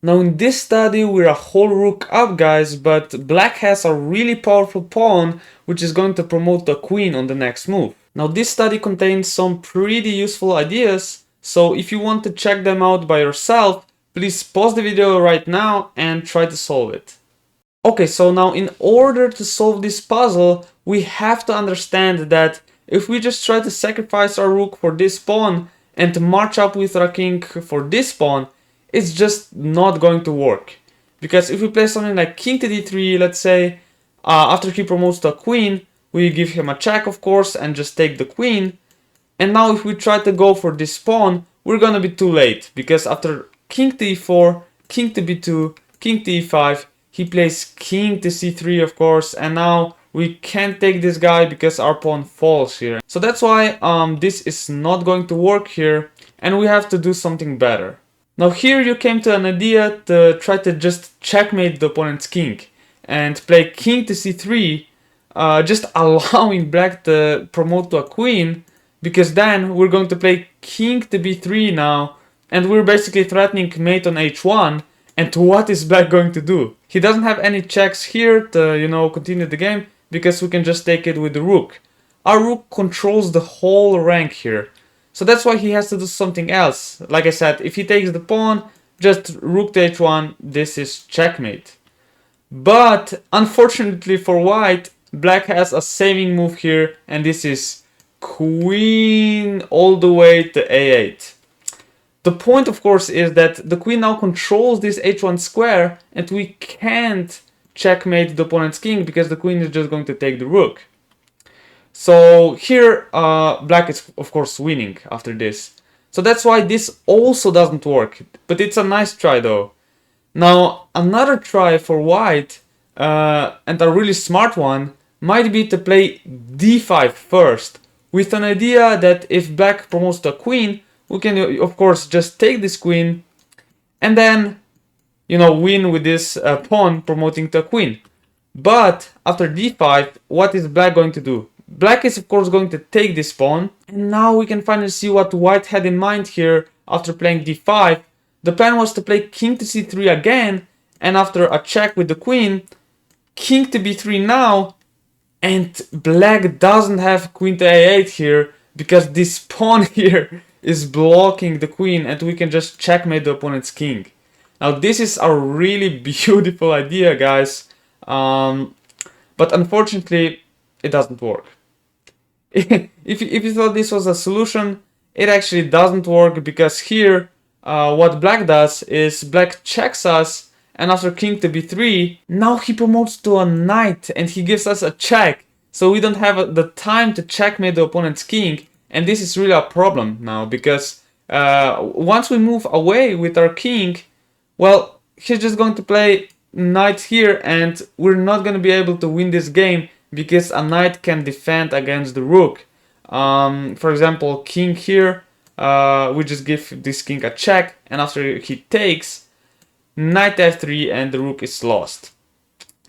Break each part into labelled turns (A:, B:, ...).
A: Now in this study we're a whole rook up, guys, but black has a really powerful pawn which is going to promote the queen on the next move. Now this study contains some pretty useful ideas, so if you want to check them out by yourself, please pause the video right now and try to solve it. Okay, so now in order to solve this puzzle, we have to understand that if we just try to sacrifice our rook for this pawn and march up with our king for this pawn, it's just not going to work. Because if we play something like king to d3, let's say, after he promotes to a queen, we give him a check, of course, and just take the queen. And now if we try to go for this pawn, we're gonna be too late, because after king to e4, king to b2, king to e5, he plays king to c3, of course, and now we can't take this guy because our pawn falls here. So that's why this is not going to work here, and we have to do something better. Now here you came to an idea to try to just checkmate the opponent's king and play king to c3, just allowing black to promote to a queen, because then we're going to play king to b3 now, and we're basically threatening mate on h1. And what is black going to do? He doesn't have any checks here to, continue the game, because we can just take it with the rook. Our rook controls the whole rank here. So that's why he has to do something else. Like I said, if he takes the pawn, just rook to h1, this is checkmate. But unfortunately for white, black has a saving move here, and this is queen all the way to a8. The point, of course, is that the queen now controls this h1 square, and we can't checkmate the opponent's king because the queen is just going to take the rook. So here, black is, of course, winning after this. So that's why this also doesn't work, but it's a nice try though. Now, another try for white, and a really smart one, might be to play d5 first, with an idea that if black promotes to a queen, we can, of course, just take this queen and then, win with this pawn promoting to a queen. But after d5, what is black going to do? Black is, of course, going to take this pawn. And now we can finally see what white had in mind here after playing d5. The plan was to play king to c3 again, and after a check with the queen, king to b3 now, and black doesn't have queen to a8 here, because this pawn here is blocking the queen, and we can just checkmate the opponent's king. Now this is a really beautiful idea, guys, but unfortunately it doesn't work. if you thought this was a solution, it actually doesn't work, because here what black does is black checks us, and after king to b3, now he promotes to a knight and he gives us a check, so we don't have the time to checkmate the opponent's king. And this is really a problem now, because once we move away with our king, well, he's just going to play knight here, and we're not going to be able to win this game, because a knight can defend against the rook. For example, king here, we just give this king a check, and after he takes, knight f3, and the rook is lost.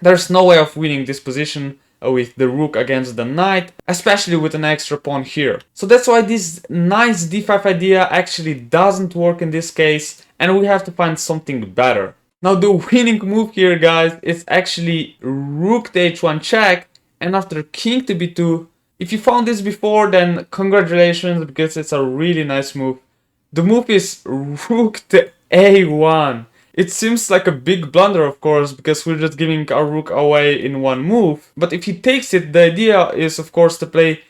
A: There's no way of winning this position with the rook against the knight, especially with an extra pawn here. So that's why this nice d5 idea actually doesn't work in this case, and we have to find something better. Now the winning move here, guys, is actually rook to h1 check, and after king to b2. If you found this before, then congratulations, because it's a really nice move. The move is rook to a1. It seems like a big blunder, of course, because we're just giving our rook away in one move. But if he takes it, the idea is, of course, to play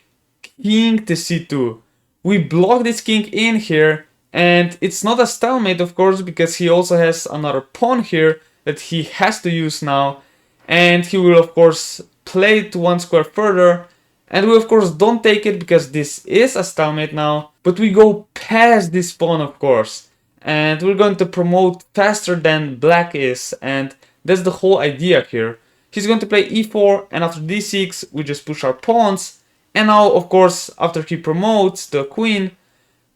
A: king to c2. We block this king in here, and it's not a stalemate, of course, because he also has another pawn here that he has to use now. And he will, of course, play it one square further. And we, of course, don't take it because this is a stalemate now. But we go past this pawn, of course. And we're going to promote faster than black is, and that's the whole idea here. He's going to play e4, and after d6 we just push our pawns, and now, of course, after he promotes the queen,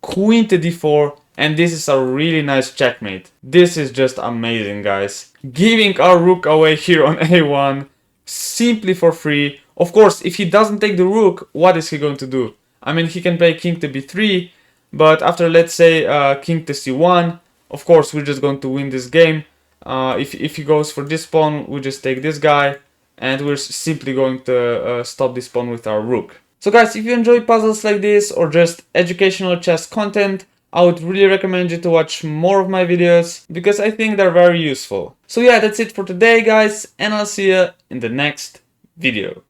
A: queen to d4, and this is a really nice checkmate. This is just amazing, guys. Giving our rook away here on a1 simply for free. Of course, if he doesn't take the rook, what is he going to do? I mean, he can play king to b3, but after, let's say, king to c1, of course, we're just going to win this game. If he goes for this pawn, we just take this guy, and we're simply going to stop this pawn with our rook. So guys, if you enjoy puzzles like this or just educational chess content, I would really recommend you to watch more of my videos because I think they're very useful. So yeah, that's it for today guys, and I'll see you in the next video.